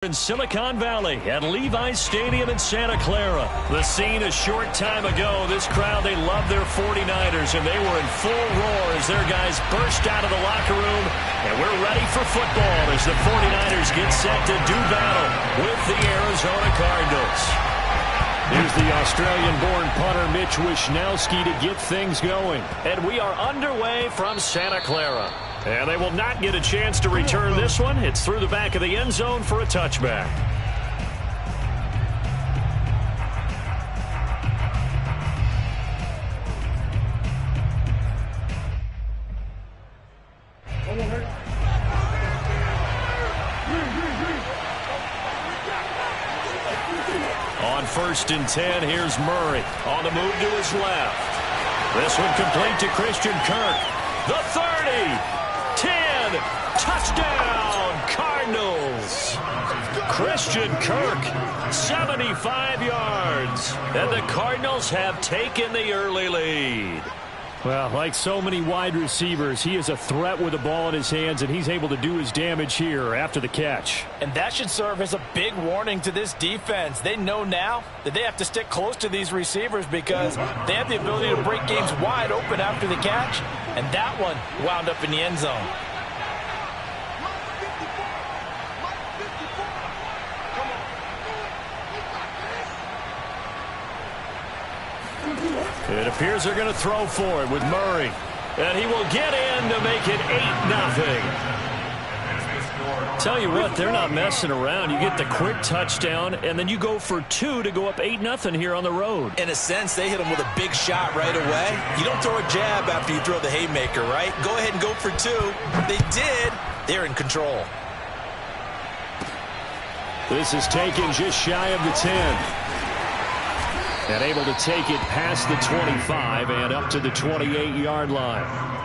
In Silicon Valley at Levi's Stadium in Santa Clara. The scene a short time ago. This crowd, they love their 49ers, and they were in full roar as their guys burst out of the locker room. And we're ready for football as the 49ers get set to do battle with the Arizona Cardinals. Here's the Australian-born punter Mitch Wishnowsky to get things going. And we are underway from Santa Clara. And they will not get a chance to return this one. It's through the back of the end zone for a touchback. On 1st and 10, here's Murray on the move to his left. This one complete to Christian Kirk. The 30. 10, touchdown, Cardinals. Christian Kirk, 75 yards. And the Cardinals have taken the early lead. Well, like so many wide receivers, he is a threat with the ball in his hands, and he's able to do his damage here after the catch. And that should serve as a big warning to this defense. They know now that they have to stick close to these receivers because they have the ability to break games wide open after the catch. And that one wound up in the end zone. It appears they're going to throw for it with Murray. And he will get in to make it 8-0. Tell you what, they're not messing around. You get the quick touchdown, and then you go for 2 to go up 8-0 here on the road. In a sense, they hit him with a big shot right away. You don't throw a jab after you throw the haymaker, right? Go ahead and go for 2. They did. They're in control. This is taken just shy of the 10. And able to take it past the 25 and up to the 28-yard line.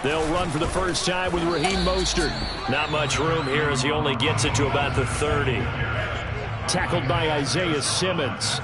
They'll run for the first time with Raheem Mostert. Not much room here as he only gets it to about the 30. Tackled by Isaiah Simmons.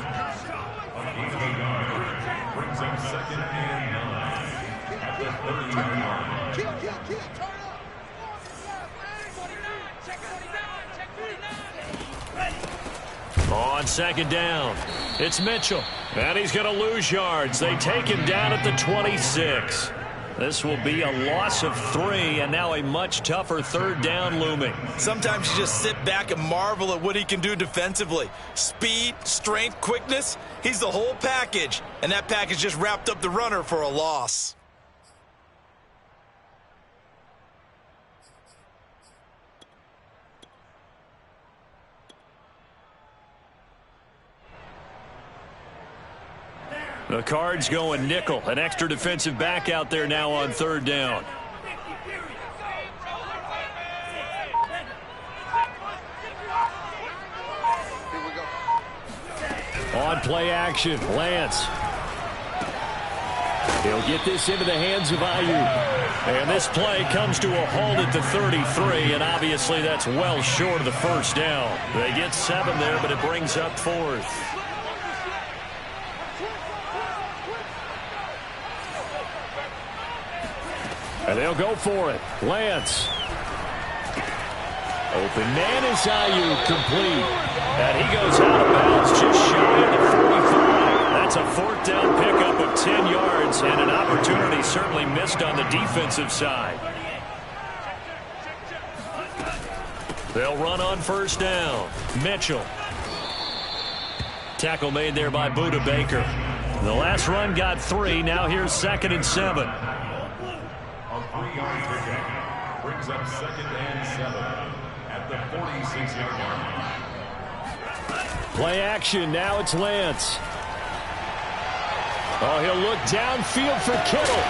On 2nd down, it's Mitchell. And he's going to lose yards. They take him down at the 26. This will be a loss of 3, and now a much tougher 3rd down looming. Sometimes you just sit back and marvel at what he can do defensively. Speed, strength, quickness, he's the whole package. And that package just wrapped up the runner for a loss. The Cards going nickel. An extra defensive back out there now on 3rd down. On play action, Lance. He'll get this into the hands of Ayuk. And this play comes to a halt at the 33, and obviously that's well short of the 1st down. They get 7 there, but it brings up 4th. And they'll go for it. Lance. Open man is Ayuk, complete. And he goes out of bounds just shy of the 45. That's a 4th down pickup of 10 yards and an opportunity certainly missed on the defensive side. They'll run on 1st down. Mitchell. Tackle made there by Buda Baker. The last run got 3. Now here's 2nd and 7. Brings up 2nd and 7 at the 46-yard line. Play action. Now it's Lance. Oh, he'll look downfield for Kittle.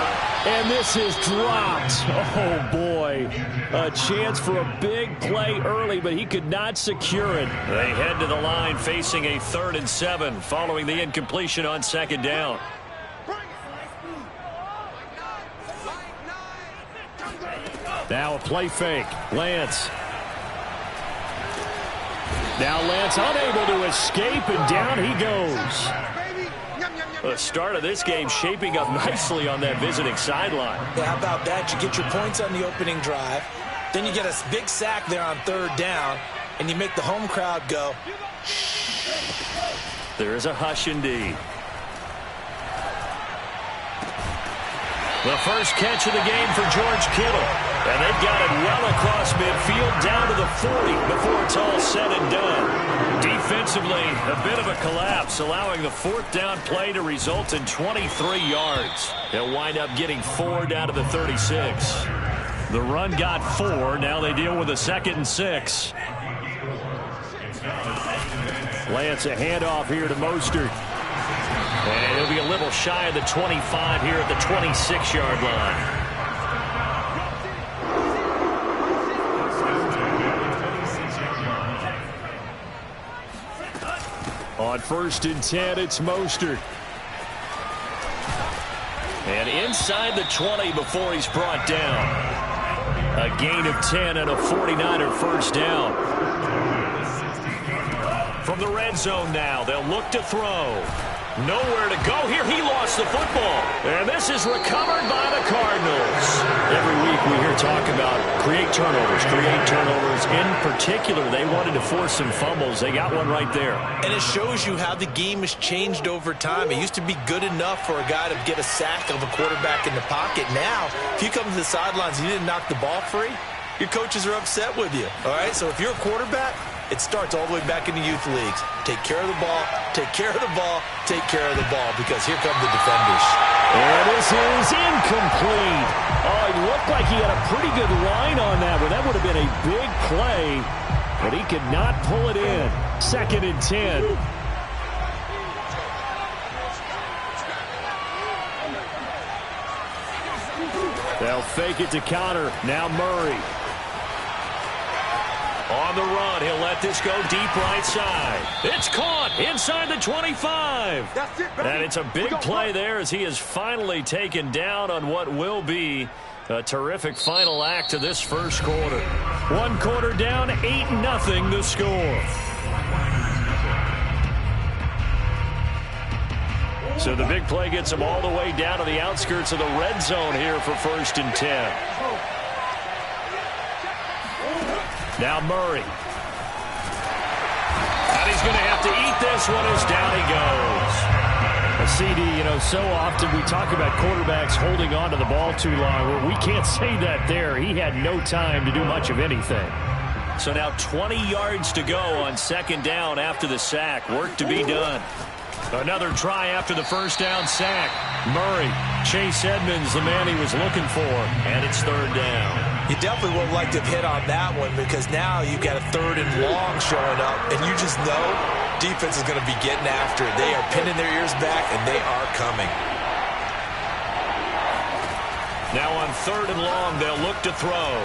And this is dropped. Oh, boy. A chance for a big play early, but he could not secure it. They head to the line facing a 3rd and 7 following the incompletion on 2nd down. Now a play fake. Lance. Now Lance unable to escape, and down he goes. The start of this game shaping up nicely on that visiting sideline. Yeah, how about that? You get your points on the opening drive. Then you get a big sack there on 3rd down, and you make the home crowd go. There is a hush indeed. The first catch of the game for George Kittle. And they've got it well across midfield down to the 40 before it's all said and done. Defensively, a bit of a collapse, allowing the 4th down play to result in 23 yards. They'll wind up getting 4 down to the 36. The run got 4. Now they deal with a 2nd and 6. Lance, a handoff here to Mostert. And he'll be a little shy of the 25 here at the 26-yard line. On 1st and 10, it's Mostert. And inside the 20 before he's brought down. A gain of 10 and a 49er first down. From the red zone now, they'll look to throw. Nowhere to go here. He lost the football. And this is recovered by the Cardinals. Every week we hear talk about create turnovers. In particular, they wanted to force some fumbles. They got one right there. And it shows you how the game has changed over time. It used to be good enough for a guy to get a sack of a quarterback in the pocket. Now, if you come to the sidelines and you didn't knock the ball free, your coaches are upset with you. All right, so if you're a quarterback, it starts all the way back in the youth leagues. Take care of the ball, take care of the ball, take care of the ball, because here come the defenders. And this is incomplete. Oh, it looked like he had a pretty good line on that one. That would have been a big play, but he could not pull it in. 2nd and 10. They'll fake it to counter. Now Murray. On the run, he'll let this go deep right side. It's caught inside the 25. And it's a big play there as he is finally taken down on what will be a terrific final act of this first quarter. 1 quarter down, 8-0 the score. So the big play gets him all the way down to the outskirts of the red zone here for 1st and 10. Now Murray. And he's going to have to eat this one as down he goes. A CD, so often we talk about quarterbacks holding on to the ball too long. Well, we can't say that there. He had no time to do much of anything. So now 20 yards to go on 2nd down after the sack. Work to be done. Another try after the first down sack. Murray, Chase Edmonds, the man he was looking for, and it's 3rd down. You definitely would have liked to have hit on that one, because now you've got a 3rd and long showing up, and you just know defense is going to be getting after it. They are pinning their ears back, and they are coming. Now on 3rd and long, they'll look to throw.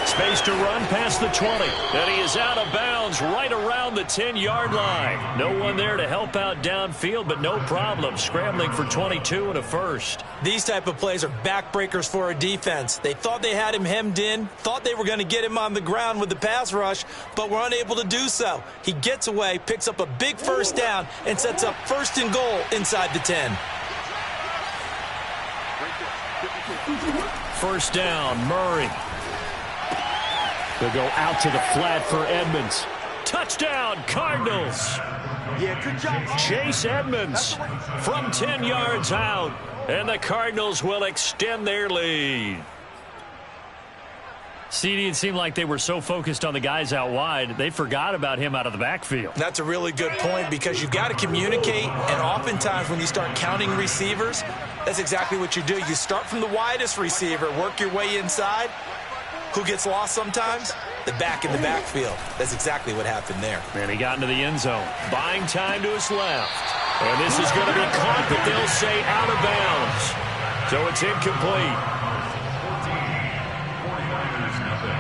Space to run past the 20. And he is out of bounds right around the 10-yard line. No one there to help out downfield, but no problem. Scrambling for 22 and a first. These type of plays are backbreakers for a defense. They thought they had him hemmed in, thought they were going to get him on the ground with the pass rush, but were unable to do so. He gets away, picks up a big first down, and sets up 1st and goal inside the 10. First down, Murray. They'll go out to the flat for Edmonds. Touchdown, Cardinals. Yeah, good job. Chase Edmonds from 10 yards out, and the Cardinals will extend their lead. CD, it seemed like they were so focused on the guys out wide, they forgot about him out of the backfield. That's a really good point, because you've got to communicate, and oftentimes when you start counting receivers, that's exactly what you do. You start from the widest receiver, work your way inside. Who gets lost sometimes? the back in the backfield. That's exactly what happened there. And he got into the end zone. Buying time to his left. And this is going to be caught, but they'll say out of bounds. So it's incomplete. 49ers nothing.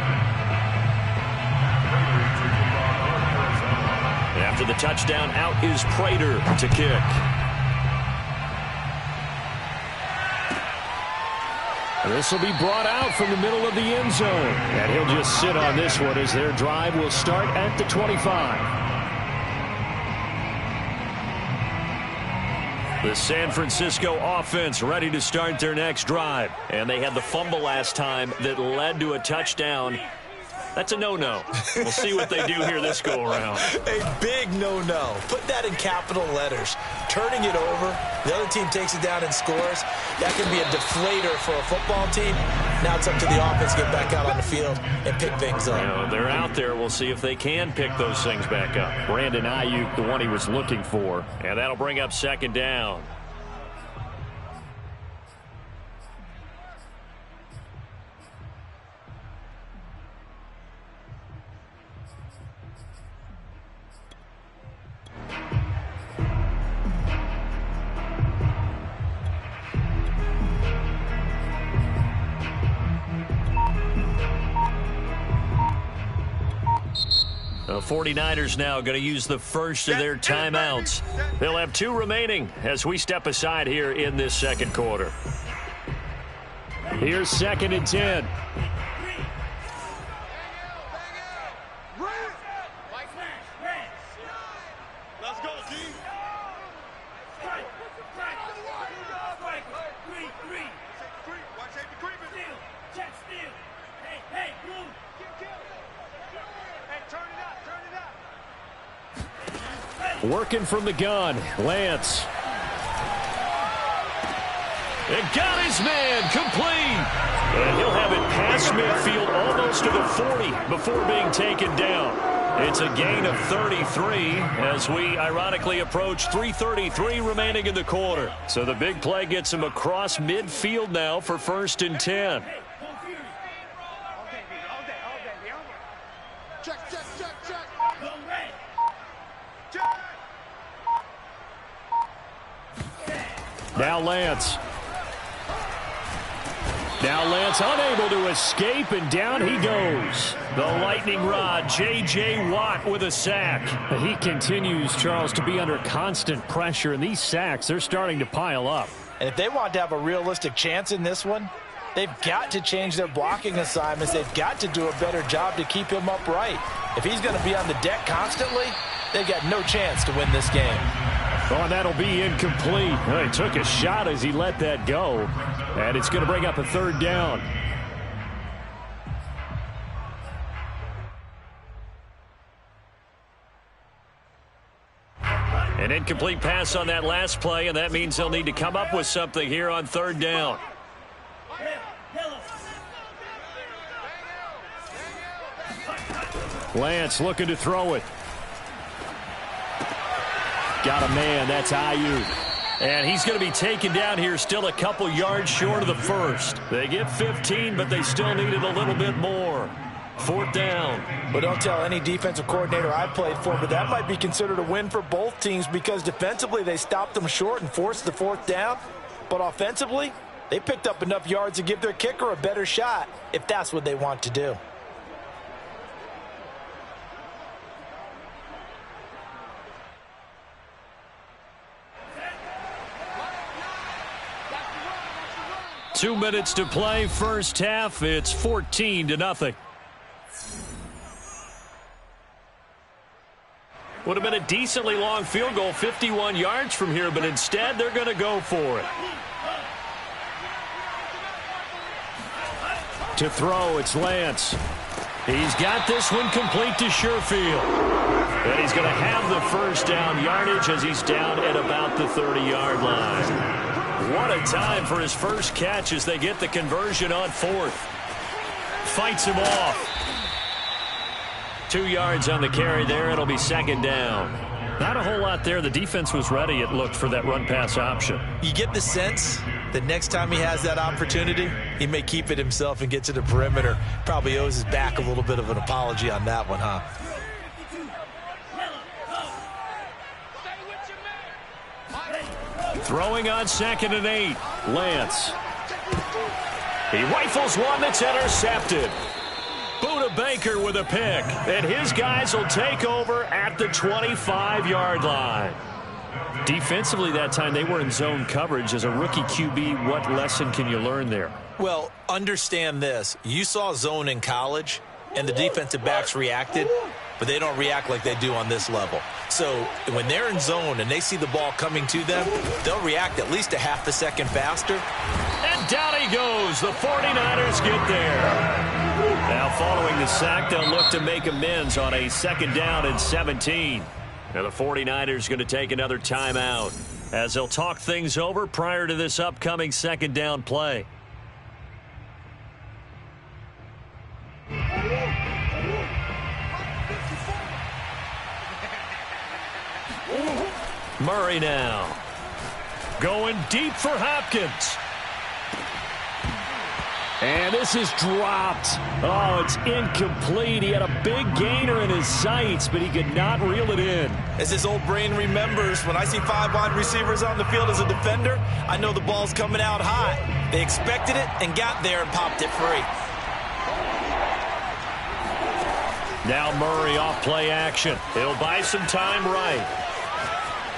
After the touchdown, out is Prater to kick. This will be brought out from the middle of the end zone. And he'll just sit on this one as their drive will start at the 25. The San Francisco offense ready to start their next drive. And they had the fumble last time that led to a touchdown. That's a no-no. We'll see what they do here this go-around. A big no-no. Put that in capital letters. Turning it over, the other team takes it down and scores. That can be a deflator for a football team. Now it's up to the offense to get back out on the field and pick things up. You know, they're out there. We'll see if they can pick those things back up. Brandon Ayuk, the one he was looking for. And that'll bring up second down. The 49ers now going to use the first of their timeouts. They'll have 2 remaining as we step aside here in this second quarter. Here's 2nd and 10. Let's go, G. Watch safety creeping. Check steal. Hey, move. Hey, turn it up. Working from the gun, Lance. And got his man complete. And he'll have it past midfield almost to the 40 before being taken down. It's a gain of 33 as we ironically approach 3:33 remaining in the quarter. So the big play gets him across midfield now for 1st and 10. Check. Now Lance. Unable to escape, and down he goes. The lightning rod, J.J. Watt with a sack. He continues, Charles, to be under constant pressure, and these sacks, they're starting to pile up. And if they want to have a realistic chance in this one, they've got to change their blocking assignments. They've got to do a better job to keep him upright. If he's going to be on the deck constantly, they've got no chance to win this game. Oh, and that'll be incomplete. Well, he took a shot as he let that go. And it's going to bring up a 3rd down. An incomplete pass on that last play, and that means they'll need to come up with something here on 3rd down. Lance looking to throw it. Got a man, that's Ayuk. And he's going to be taken down here still a couple yards short of the first. They get 15, but they still needed a little bit more. 4th down. But don't tell any defensive coordinator I've played for, but that might be considered a win for both teams because defensively they stopped them short and forced the 4th down. But offensively, they picked up enough yards to give their kicker a better shot if that's what they want to do. Two minutes to play, first half. It's 14-0. Would have been a decently long field goal, 51 yards from here, but instead they're going to go for it. To throw, it's Lance. He's got this one complete to Sherfield. And he's going to have the first down yardage as he's down at about the 30-yard line. What a time for his first catch as they get the conversion on 4th. Fights him off. 2 yards on the carry there. It'll be 2nd down. Not a whole lot there. The defense was ready, it looked, for that run-pass option. You get the sense the next time he has that opportunity, he may keep it himself and get to the perimeter. Probably owes his back a little bit of an apology on that one, huh? Throwing on 2nd and 8. Lance. He rifles one that's intercepted. Buda Baker with a pick. And his guys will take over at the 25-yard line. Defensively that time, they were in zone coverage. As a rookie QB, what lesson can you learn there? Well, understand this. You saw zone in college, and the defensive backs reacted, but they don't react like they do on this level. So when they're in zone and they see the ball coming to them, they'll react at least a half a second faster. And down he goes. The 49ers get there. Now following the sack, they'll look to make amends on a 2nd down and 17. Now the 49ers going to take another timeout as they'll talk things over prior to this upcoming 2nd down play. Murray now. Going deep for Hopkins. And this is dropped. Oh, it's incomplete. He had a big gainer in his sights, but he could not reel it in. As his old brain remembers, when I see 5 wide receivers on the field as a defender, I know the ball's coming out high. They expected it and got there and popped it free. Now Murray off play action. He'll buy some time right.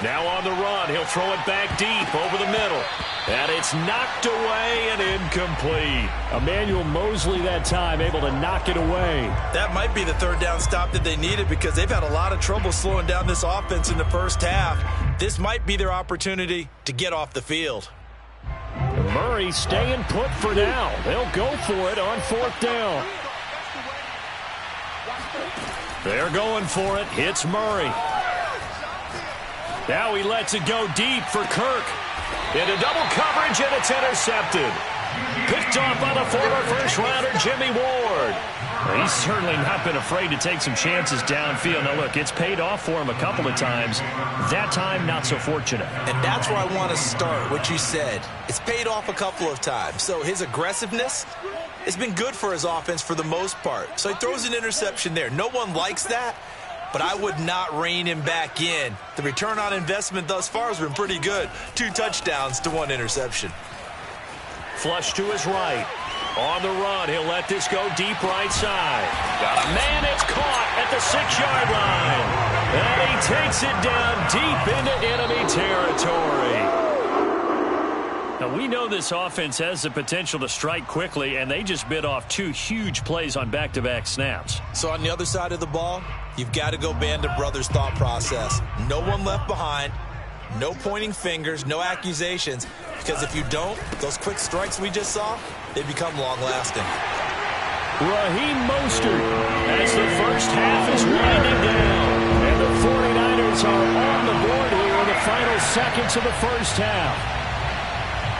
Now on the run, he'll throw it back deep over the middle. And it's knocked away and incomplete. Emmanuel Mosley that time able to knock it away. That might be the 3rd down stop that they needed because they've had a lot of trouble slowing down this offense in the first half. This might be their opportunity to get off the field. Murray staying put for now. They'll go for it on 4th down. They're going for it. Hits Murray. Now he lets it go deep for Kirk. Into double coverage, and it's intercepted. Picked off by the former first-rounder Jimmy Ward. Well, he's certainly not been afraid to take some chances downfield. Now, look, it's paid off for him a couple of times. That time, not so fortunate. And that's where I want to start, what you said. It's paid off a couple of times. So his aggressiveness has been good for his offense for the most part. So he throws an interception there. No one likes that, but I would not rein him back in. The return on investment thus far has been pretty good. 2 touchdowns to 1 interception. Flush to his right. On the run, he'll let this go deep right side. Got a man, it's caught at the 6-yard line. And he takes it down deep into enemy territory. Now, we know this offense has the potential to strike quickly, and they just bit off 2 huge plays on back-to-back snaps. So on the other side of the ball, you've got to go Band of Brothers thought process. No one left behind, no pointing fingers, no accusations, because if you don't, those quick strikes we just saw, they become long-lasting. Raheem Mostert as the first half is winding down, and the 49ers are on the board here in the final seconds of the first half.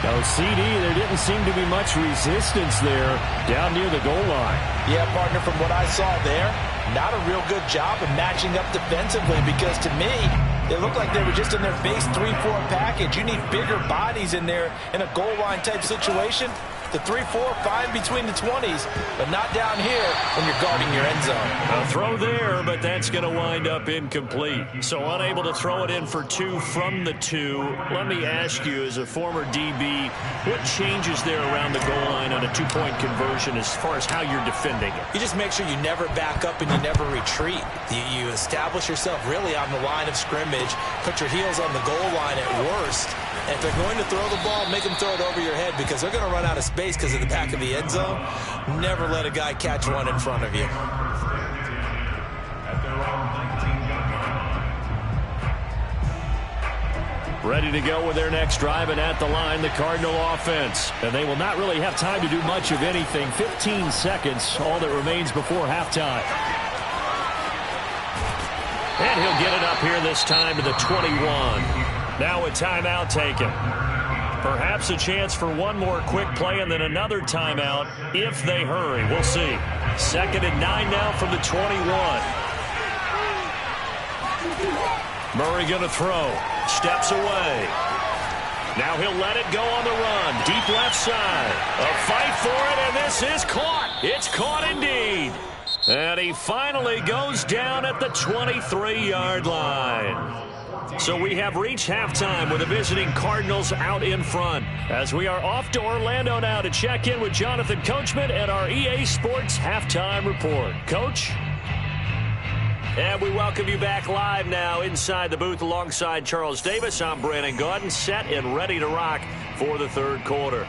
No, CD, there didn't seem to be much resistance there down near the goal line. Yeah, partner, from what I saw there, not a real good job of matching up defensively because to me, it looked like they were just in their base 3-4 package. You need bigger bodies in there in a goal line type situation. The 3-4, fine between the 20s, but not down here when you're guarding your end zone. A throw there, but that's going to wind up incomplete. So unable to throw it in for 2 from the 2. Let me ask you, as a former DB, what changes there around the goal line on a 2-point conversion as far as how you're defending it? You just make sure you never back up and you never retreat. You establish yourself really on the line of scrimmage, put your heels on the goal line at worst, and if they're going to throw the ball, make them throw it over your head because they're going to run out of space because of the back of the end zone. Never let a guy catch one in front of you. Ready to go with their next drive, and at the line, the Cardinal offense. And they will not really have time to do much of anything. 15 seconds, all that remains before halftime. And he'll get it up here this time to the 21. Now a timeout taken. Perhaps a chance for one more quick play and then another timeout if they hurry. We'll see. 2nd and 9 now from the 21. Murray going to throw. Steps away. Now he'll let it go on the run. Deep left side. A fight for it, and this is caught. It's caught indeed. And he finally goes down at the 23-yard line. So we have reached halftime with the visiting Cardinals out in front. As we are off to Orlando now to check in with Jonathan Coachman and our EA Sports Halftime Report. Coach? And we welcome you back live now inside the booth alongside Charles Davis. I'm Brandon Gaudin, set and ready to rock for the third quarter.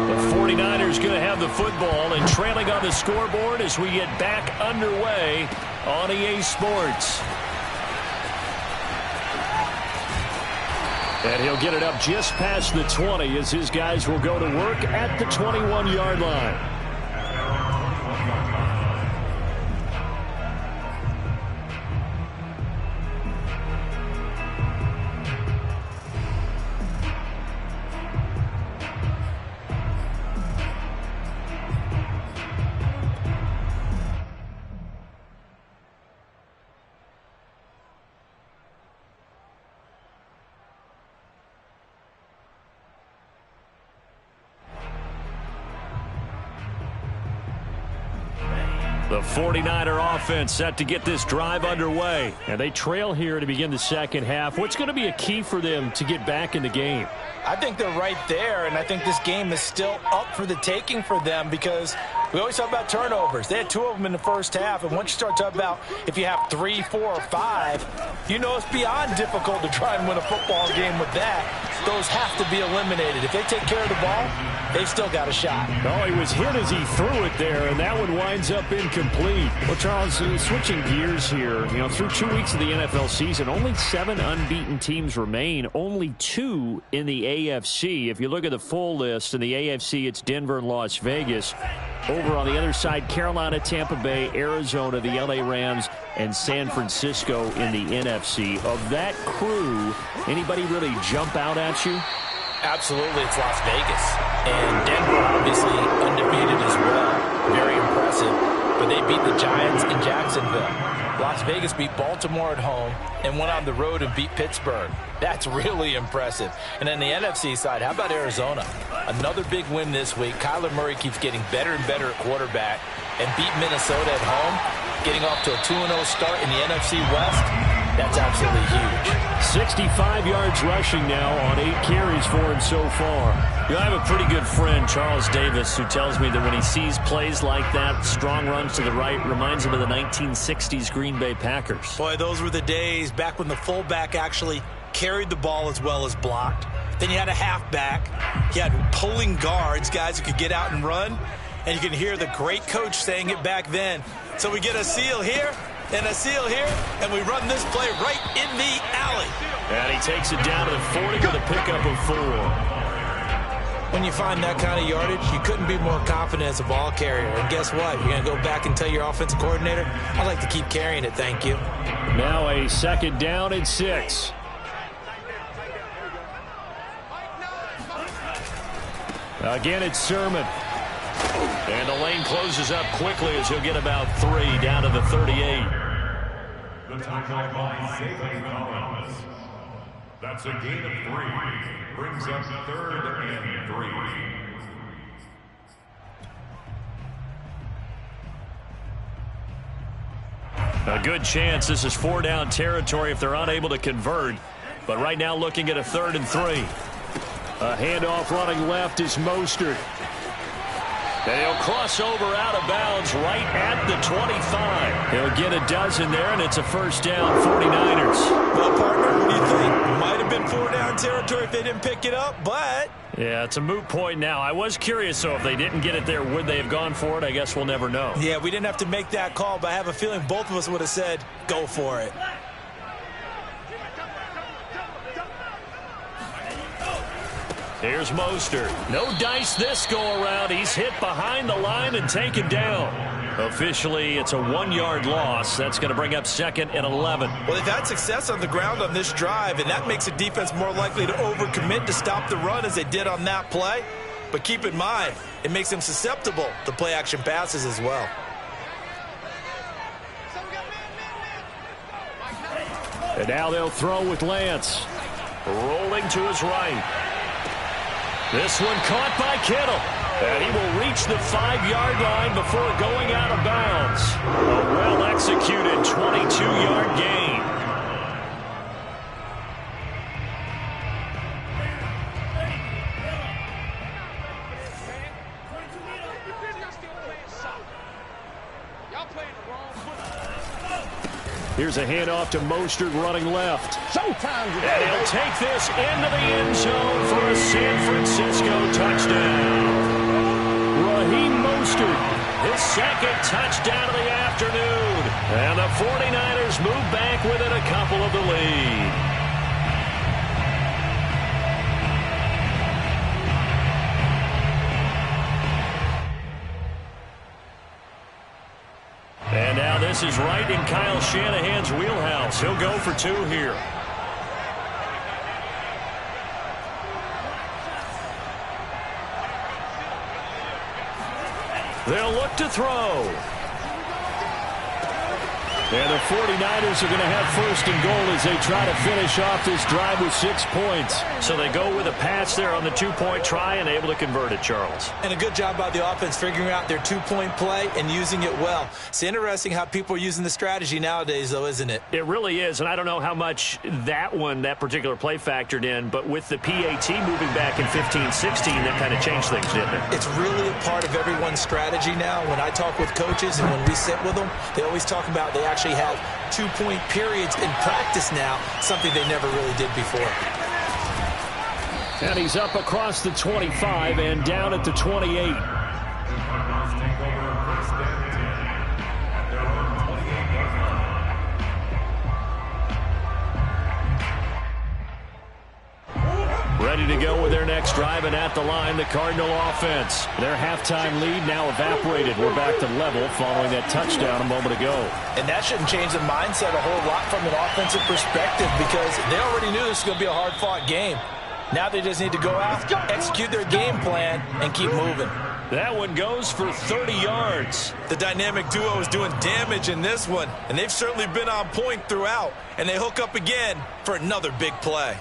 The 49ers going to have the football and trailing on the scoreboard as we get back underway on EA Sports. And he'll get it up just past the 20 as his guys will go to work at the 21-yard line. The 49er offense set to get this drive underway. And they trail here to begin the second half. What's going to be a key for them to get back in the game? I think they're right there, and I think this game is still up for the taking for them because we always talk about turnovers. They had 2 of them in the first half, and once you start talking about if you have 3, 4, or 5, you know it's beyond difficult to try and win a football game with that. Those have to be eliminated. If they take care of the ball, they've still got a shot. Oh, he was hit as he threw it there, and that one winds up incomplete. Well, Charles, switching gears here, through 2 weeks of the NFL season, only 7 unbeaten teams remain, only 2 in the AFC. If you look at the full list in the AFC, it's Denver and Las Vegas. Over on the other side, Carolina, Tampa Bay, Arizona, the LA Rams, and San Francisco in the NFC. Of that crew, anybody really jump out at you? Absolutely, it's Las Vegas. And Denver, obviously, undefeated as well. Very impressive. But they beat the Giants in Jacksonville. Las Vegas beat Baltimore at home and went on the road and beat Pittsburgh. That's really impressive. And then the NFC side, how about Arizona? Another big win this week. Kyler Murray keeps getting better and better at quarterback and beat Minnesota at home, getting off to a 2-0 start in the NFC West. That's absolutely huge. 65 yards rushing now on 8 carries for him so far. I have a pretty good friend, Charles Davis, who tells me that when he sees plays like that, strong runs to the right, reminds him of the 1960s Green Bay Packers. Boy, those were the days back when the fullback actually carried the ball as well as blocked. Then you had a halfback. You had pulling guards, guys who could get out and run. And you can hear the great coach saying it back then. So we get a seal here and a seal here, and we run this play right in the alley. And he takes it down to the 40 with a pickup of 4. When you find that kind of yardage, you couldn't be more confident as a ball carrier. And guess what? You're going to go back and tell your offensive coordinator, I'd like to keep carrying it, thank you. Now a 2nd down and 6. Again, it's Sermon. And the lane closes up quickly as he'll get about 3 down to the 38. The tackle by Zayden Collins. That's a gain of 3. Brings up 3rd and 3. A good chance this is 4-down territory if they're unable to convert. But right now looking at a 3rd and 3. A handoff running left is Mostert. And he'll cross over out of bounds right at the 25. He'll get a dozen there, and it's a 1st down, 49ers. Well, partner, what do you think? Might have been 4-down territory if they didn't pick it up, but... Yeah, it's a moot point now. I was curious, so if they didn't get it there, would they have gone for it? I guess we'll never know. Yeah, we didn't have to make that call, but I have a feeling both of us would have said, go for it. Here's Mostert. No dice this go-around. He's hit behind the line and taken down. Officially, it's a 1-yard loss. That's going to bring up 2nd and 11. Well, they've had success on the ground on this drive, and that makes the defense more likely to overcommit to stop the run as they did on that play. But keep in mind, it makes him susceptible to play-action passes as well. And now they'll throw with Lance. Rolling to his right. This one caught by Kittle. And he will reach the 5-yard line before going out of bounds. A well-executed 22-yard gain. Here's a handoff to Mostert running left. Showtime. And he'll take this into the end zone for a San Francisco touchdown. Raheem Mostert, his second touchdown of the afternoon. And the 49ers move back within a couple of the lead. And now this is right in Kyle Shanahan's wheelhouse. He'll go for 2 here. They'll look to throw. And the 49ers are going to have first and goal as they try to finish off this drive with 6 points. So they go with a pass there on the 2-point try and able to convert it, Charles. And a good job by the offense figuring out their 2-point play and using it well. It's interesting how people are using the strategy nowadays, though, isn't it? It really is, and I don't know how much that particular play factored in, but with the PAT moving back in 15-16, that kind of changed things, didn't it? It's really a part of everyone's strategy now. When I talk with coaches and when we sit with them, they always talk about they actually have 2-point periods in practice now, something they never really did before. And he's up across the 25 and down at the 28. Ready to go with their next drive, and at the line, the Cardinal offense. Their halftime lead now evaporated. We're back to level following that touchdown a moment ago. And that shouldn't change the mindset a whole lot from an offensive perspective because they already knew this was going to be a hard-fought game. Now they just need to go out, execute their game plan, and keep moving. That one goes for 30 yards. The dynamic duo is doing damage in this one, and they've certainly been on point throughout. And they hook up again for another big play.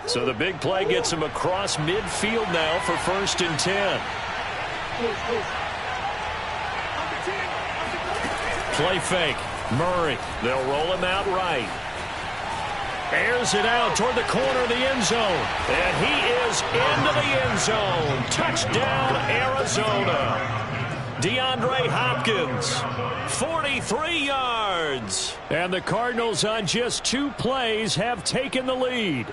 So the big play gets him across midfield now for 1st and 10. Play fake. Murray. They'll roll him out right. Airs it out toward the corner of the end zone. And he is into the end zone. Touchdown, Arizona. DeAndre Hopkins, 43 yards. And the Cardinals on just 2 plays have taken the lead.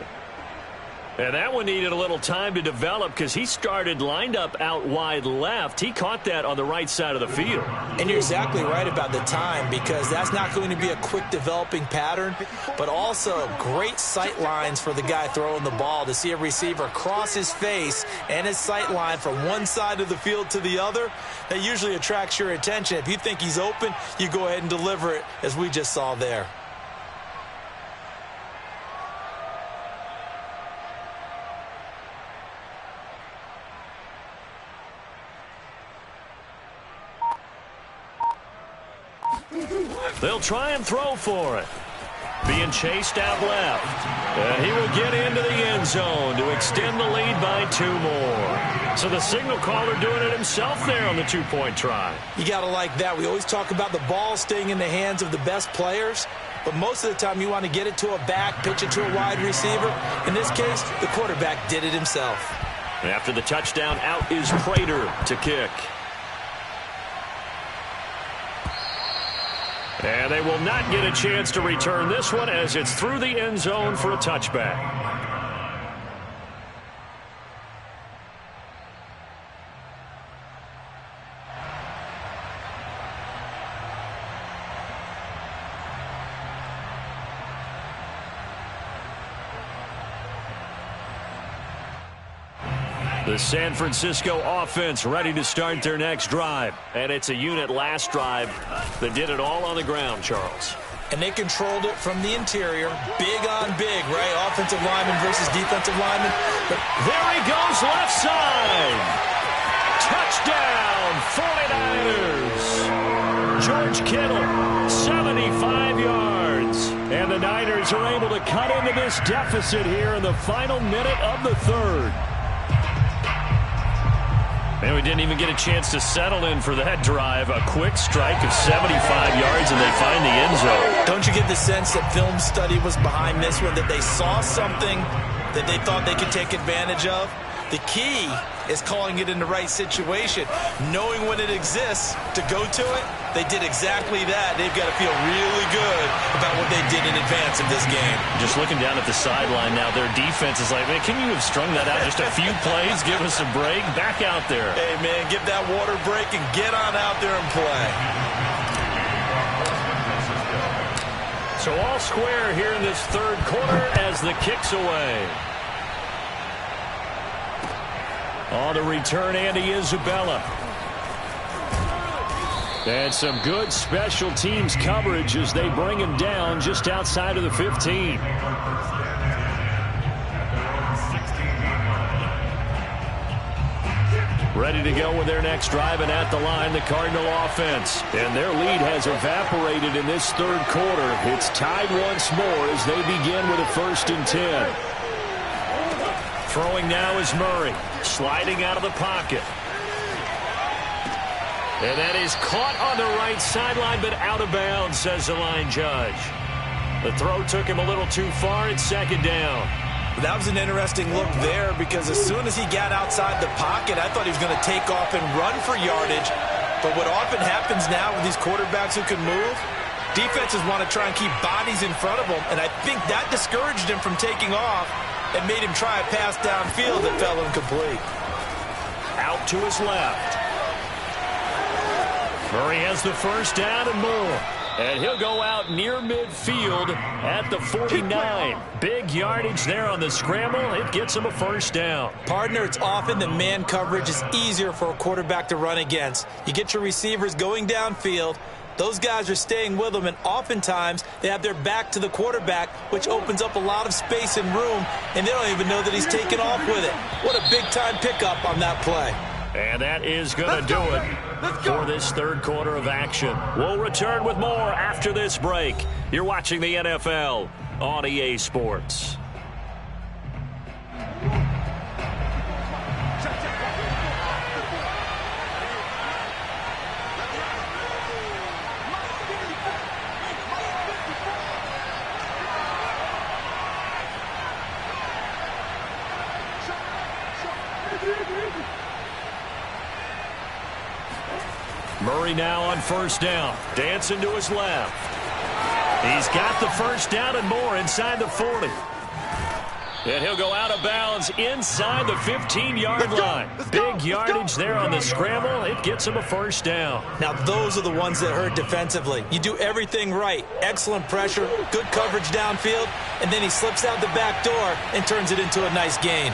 And that one needed a little time to develop because he started lined up out wide left. He caught that on the right side of the field. And you're exactly right about the time because that's not going to be a quick developing pattern, but also great sight lines for the guy throwing the ball to see a receiver cross his face and his sight line from one side of the field to the other. That usually attracts your attention. If you think he's open, you go ahead and deliver it as we just saw there. They'll try and throw for it. Being chased out left. And he will get into the end zone to extend the lead by 2 more. So the signal caller doing it himself there on the 2-point try. You got to like that. We always talk about the ball staying in the hands of the best players, but most of the time you want to get it to a back, pitch it to a wide receiver. In this case, the quarterback did it himself. After the touchdown, out is Prater to kick. And they will not get a chance to return this one as it's through the end zone for a touchback. The San Francisco offense ready to start their next drive. And it's a unit last drive that did it all on the ground, Charles. And they controlled it from the interior. Big on big, right? Offensive lineman versus defensive lineman. But there he goes, left side. Touchdown, 49ers. George Kittle, 75 yards. And the Niners are able to cut into this deficit here in the final minute of the third. And we didn't even get a chance to settle in for that drive. A quick strike of 75 yards, and they find the end zone. Don't you get the sense that film study was behind this one, that they saw something that they thought they could take advantage of? The key is calling it in the right situation, knowing when it exists to go to it. They did exactly that. They've got to feel really good about what they did in advance of this game. Just looking down at the sideline now, their defense is like, man, can you have strung that out just a few plays? Give us a break. Back out there. Hey, man, give that water break and get on out there and play. So all square here in this third quarter as the kick's away. On the return, Andy Isabella. And some good special teams coverage as they bring him down just outside of the 15. Ready to go with their next drive, and at the line, the Cardinal offense. And their lead has evaporated in this third quarter. It's tied once more as they begin with a 1st and 10. Throwing now is Murray, sliding out of the pocket. And that is caught on the right sideline, but out of bounds, says the line judge. The throw took him a little too far. It's 2nd down. That was an interesting look there, because as soon as he got outside the pocket, I thought he was going to take off and run for yardage. But what often happens now with these quarterbacks who can move, defenses want to try and keep bodies in front of them, and I think that discouraged him from taking off and made him try a pass downfield that fell incomplete. Out to his left. Murray has the 1st down and more. And he'll go out near midfield at the 49. Big yardage there on the scramble. It gets him a 1st down. Partner, it's often that man coverage is easier for a quarterback to run against. You get your receivers going downfield. Those guys are staying with them, and oftentimes they have their back to the quarterback, which opens up a lot of space and room, and they don't even know that he's taken off with it. What a big-time pickup on that play. And that is going to do it for this third quarter of action. We'll return with more after this break. You're watching the NFL on EA Sports. Murray now on 1st down. Dancing to his left. He's got the 1st down and more inside the 40. And he'll go out of bounds inside the 15-yard line. Big yardage there on the scramble. It gets him a 1st down. Now, those are the ones that hurt defensively. You do everything right. Excellent pressure, good coverage downfield, and then he slips out the back door and turns it into a nice gain.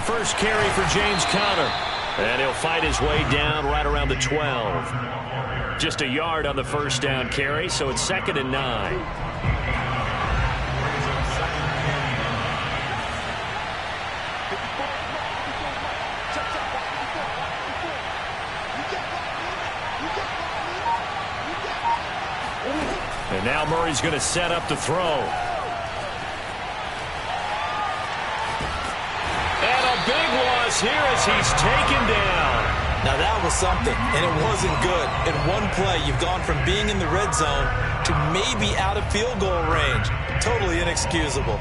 First carry for James Conner. And he'll fight his way down right around the 12. Just a yard on the 1st down carry, so it's 2nd and 9. And now Murray's going to set up the throw. Big loss here as he's taken down. Now that was something, and it wasn't good. In one play, you've gone from being in the red zone to maybe out of field goal range. Totally inexcusable.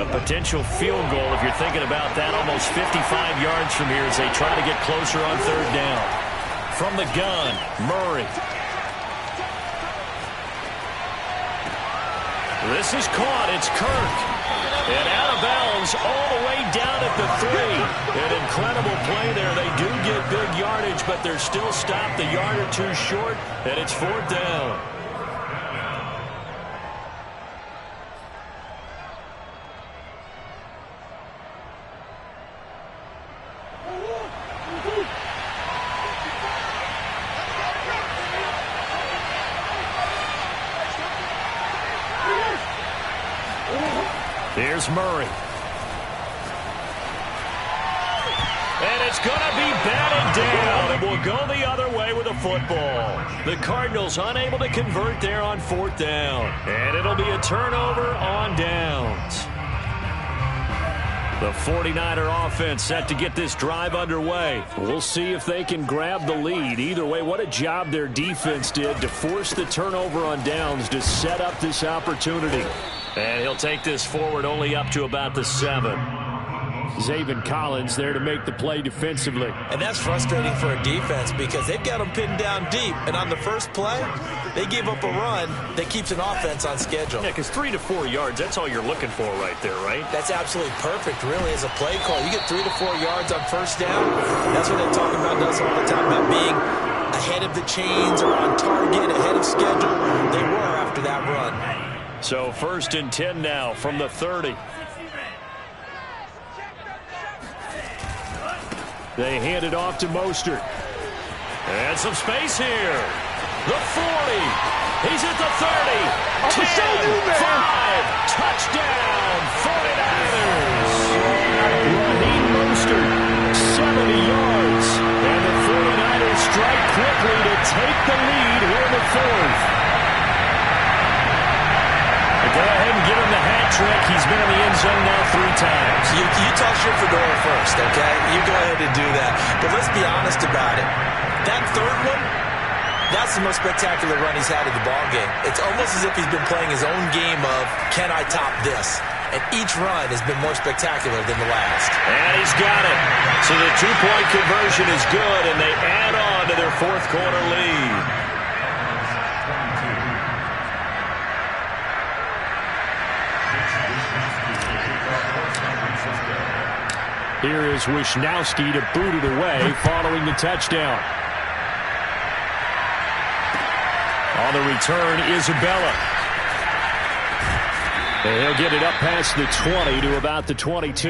A potential field goal, if you're thinking about that, almost 55 yards from here as they try to get closer on 3rd down. From the gun, Murray. This is caught. It's Kirk. And out of bounds all the way down at the 3. An incredible play there. They do get big yardage, but they're still stopped a yard or two short, and it's 4th down. Here's Murray. And it's going to be batted down, and will go the other way with the football. The Cardinals unable to convert there on 4th down. And it'll be a turnover on downs. The 49er offense set to get this drive underway. We'll see if they can grab the lead. Either way, what a job their defense did to force the turnover on downs to set up this opportunity. And he'll take this forward only up to about the 7. Zaven Collins there to make the play defensively. And that's frustrating for a defense because they've got them pinned down deep. And on the first play, they give up a run that keeps an offense on schedule. Yeah, because 3 to 4 yards, that's all you're looking for right there, right? That's absolutely perfect, really, as a play call. You get 3 to 4 yards on first down. That's what they talk about us all the time, about being ahead of the chains or on target, ahead of schedule. They were after that run. So 1st and 10 now from the 30. They hand it off to Mostert. And some space here. The 40. He's at the 30. 10, 5. Touchdown, 49ers. Raheem Mostert, 70 yards. And the 49ers strike quickly to take the lead here in the 4th. Go ahead and give him the hat trick. He's been in the end zone now 3 times. You toss your fedora first, okay? You go ahead and do that. But let's be honest about it. That 3rd one, that's the most spectacular run he's had in the ballgame. It's almost as if he's been playing his own game of, can I top this? And each run has been more spectacular than the last. And he's got it. So the 2-point conversion is good, and they add on to their 4th quarter lead. Here is Wisnowski to boot it away following the touchdown. On the return, Isabella. And he'll get it up past the 20 to about the 22.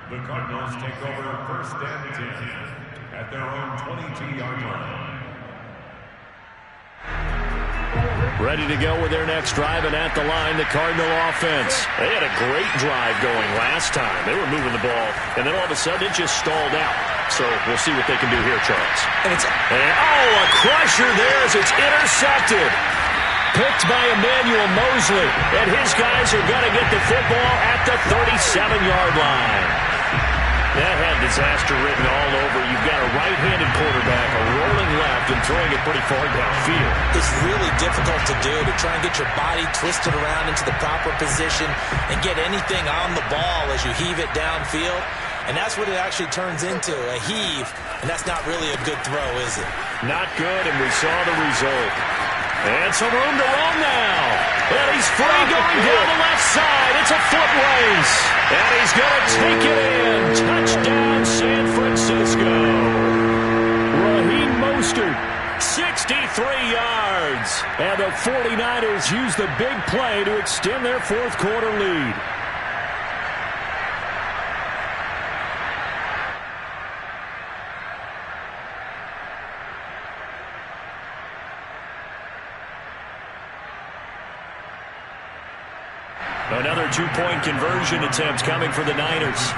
The Cardinals take over 1st and 10 at their own 22-yard line. Ready to go with their next drive, and at the line, the Cardinal offense. They had a great drive going last time. They were moving the ball, and then all of a sudden it just stalled out. So we'll see what they can do here, Charles. And a crusher there as it's intercepted. Picked by Emmanuel Mosley, and his guys are going to get the football at the 37-yard line. That had disaster written all over. You've got a right-handed quarterback, a rolling left, and throwing it pretty far downfield. It's really difficult to do, to try and get your body twisted around into the proper position and get anything on the ball as you heave it downfield. And that's what it actually turns into, a heave. And that's not really a good throw, is it? Not good, and we saw the result. And some room to run now. And he's free going down the left side. It's a foot race. And he's going to take it in. Touchdown, San Francisco. Raheem Mostert, 63 yards. And the 49ers use the big play to extend their 4th quarter lead. Another 2-point conversion attempt coming for the Niners.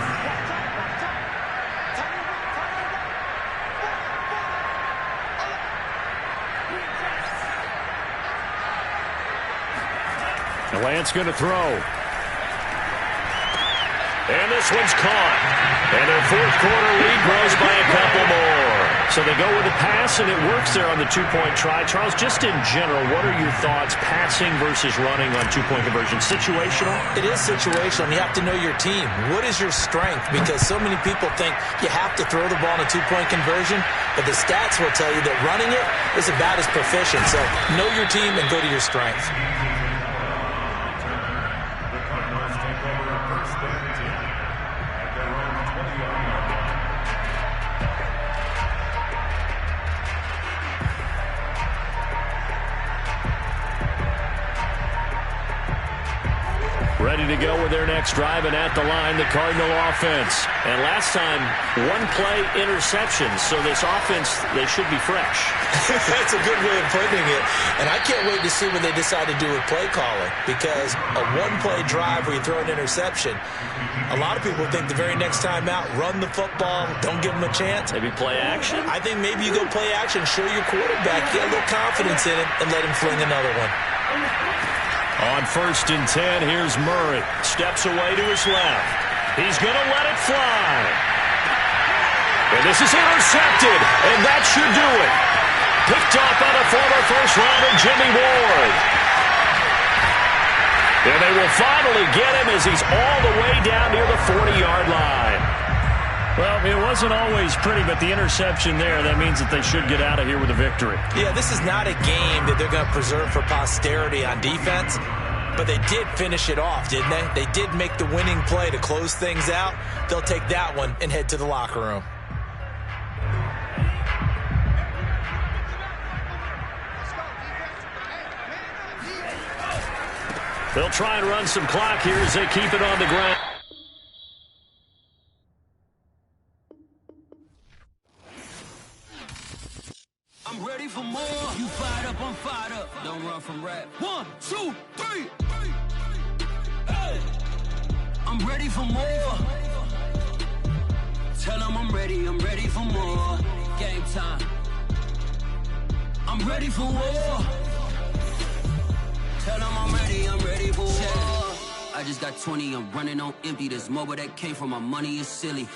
Lance going to throw. And this one's caught. And their 4th quarter lead grows by a couple more. So they go with the pass, and it works there on the 2-point try. Charles, just in general, what are your thoughts, passing versus running on 2-point conversion? Situational? It is situational. You have to know your team. What is your strength? Because so many people think you have to throw the ball in a 2-point conversion, but the stats will tell you that running it is about as proficient. So know your team and go to your strength. Ready to go with their next drive, and at the line, the Cardinal offense. And last time, one-play interception, so this offense, they should be fresh. That's a good way of putting it. And I can't wait to see what they decide to do with play calling, because a one-play drive where you throw an interception, a lot of people think the very next time out, run the football, don't give them a chance. Maybe play action? I think maybe you go play action, show your quarterback, get a little confidence in him, and let him fling another one. On 1st and 10, here's Murray. Steps away to his left. He's going to let it fly. And this is intercepted, and that should do it. Picked off by the former first-rounder Jimmy Ward. And they will finally get him as he's all the way down near the 40-yard line. Well, it wasn't always pretty, but the interception there, that means that they should get out of here with a victory. Yeah, this is not a game that they're going to preserve for posterity on defense, but they did finish it off, didn't they? They did make the winning play to close things out. They'll take that one and head to the locker room. They'll try and run some clock here as they keep it on the ground. I'm ready for more. You fired up, I'm fired up. Don't run from rap. 1, 2, 3. Hey. I'm ready for more. Tell them I'm ready for more. Game time. I'm ready for war. Tell them I'm ready for war. I just got 20, I'm running on empty. This mobile that came from my money is silly.